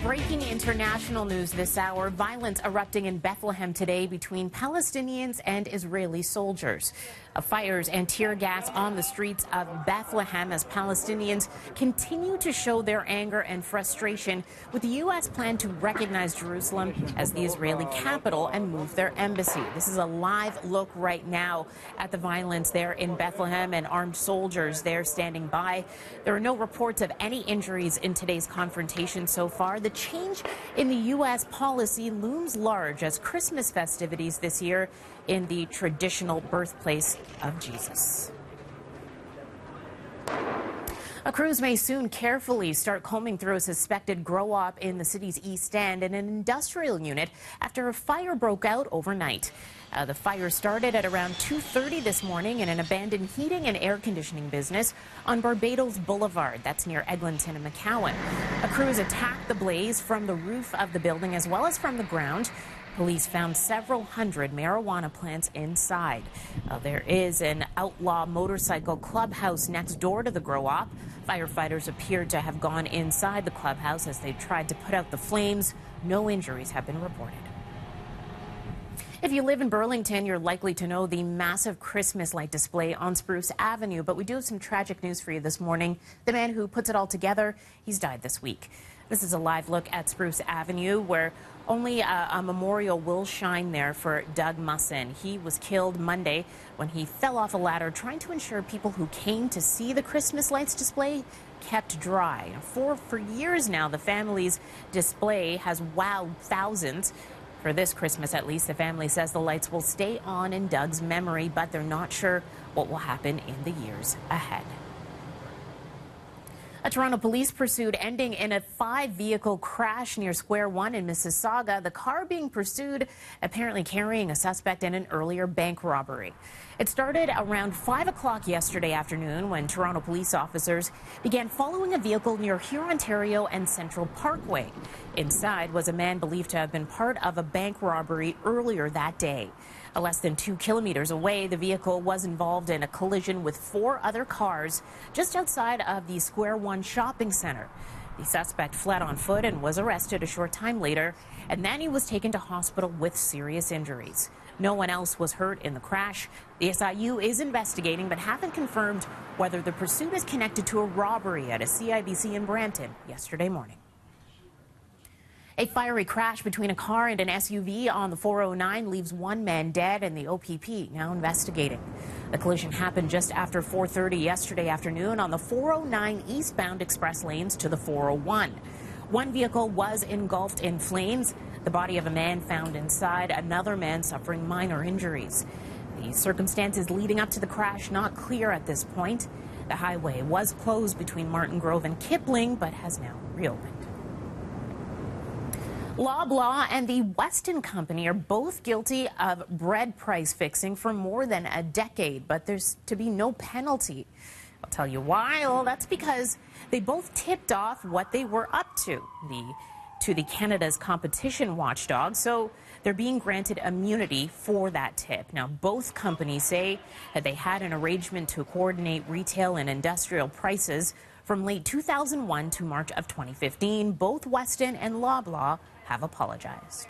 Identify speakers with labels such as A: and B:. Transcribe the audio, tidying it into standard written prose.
A: Breaking international news this hour. Violence erupting in Bethlehem today between Palestinians and Israeli soldiers. Fires and tear gas on the streets of Bethlehem as Palestinians continue to show their anger and frustration with the U.S. plan to recognize Jerusalem as the Israeli capital and move their embassy. This is a live look right now at the violence there in Bethlehem and armed soldiers there standing by. There are no reports of any injuries in today's confrontation so far. The change in the U.S. policy looms large as Christmas festivities this year in the traditional birthplace of Jesus. Crews may soon carefully start combing through a suspected grow-op in the city's East End in an industrial unit after a fire broke out overnight. The fire started at around 2:30 this morning in an abandoned heating and air conditioning business on Barbados Boulevard. That's near Eglinton and McCowan. Crews attacked the blaze from the roof of the building as well as from the ground. Police found several hundred marijuana plants inside. There is an outlaw motorcycle clubhouse next door to the grow-op. Firefighters appeared to have gone inside the clubhouse as they tried to put out the flames. No injuries have been reported. If you live in Burlington, you're likely to know the massive Christmas light display on Spruce Avenue, but we do have some tragic news for you this morning. The man who puts it all together, he's died this week. This is a live look at Spruce Avenue, where only a memorial will shine there for Doug Musson. He was killed Monday when he fell off a ladder trying to ensure people who came to see the Christmas lights display kept dry. For years now, the family's display has wowed thousands. For this Christmas, at least, the family says the lights will stay on in Doug's memory, but they're not sure what will happen in the years ahead. A Toronto police pursuit ending in a 5-vehicle crash near Square One in Mississauga. The car being pursued apparently carrying a suspect in an earlier bank robbery. It started around 5 o'clock yesterday afternoon when Toronto police officers began following a vehicle near Huron, Ontario and Central Parkway. Inside was a man believed to have been part of a bank robbery earlier that day. Less than 2 kilometers away, the vehicle was involved in a collision with 4 other cars just outside of the Square One shopping center. The suspect fled on foot and was arrested a short time later, and then he was taken to hospital with serious injuries. No one else was hurt in the crash. The SIU is investigating but haven't confirmed whether the pursuit is connected to a robbery at a CIBC in Brampton yesterday morning. A fiery crash between a car and an SUV on the 409 leaves 1 man dead, and the OPP now investigating. The collision happened just after 4:30 yesterday afternoon on the 409 eastbound express lanes to the 401. One vehicle was engulfed in flames. The body of a man found inside, another man suffering minor injuries. The circumstances leading up to the crash not clear at this point. The highway was closed between Martin Grove and Kipling, but has now reopened. Loblaw and the Weston Company are both guilty of bread price fixing for more than a decade, but there's to be no penalty. I'll tell you why. Well, that's because they both tipped off what they were up to the Canada's competition watchdog, so they're being granted immunity for that tip. Now, both companies say that they had an arrangement to coordinate retail and industrial prices from late 2001 to March of 2015. Both Weston and Loblaw have apologized.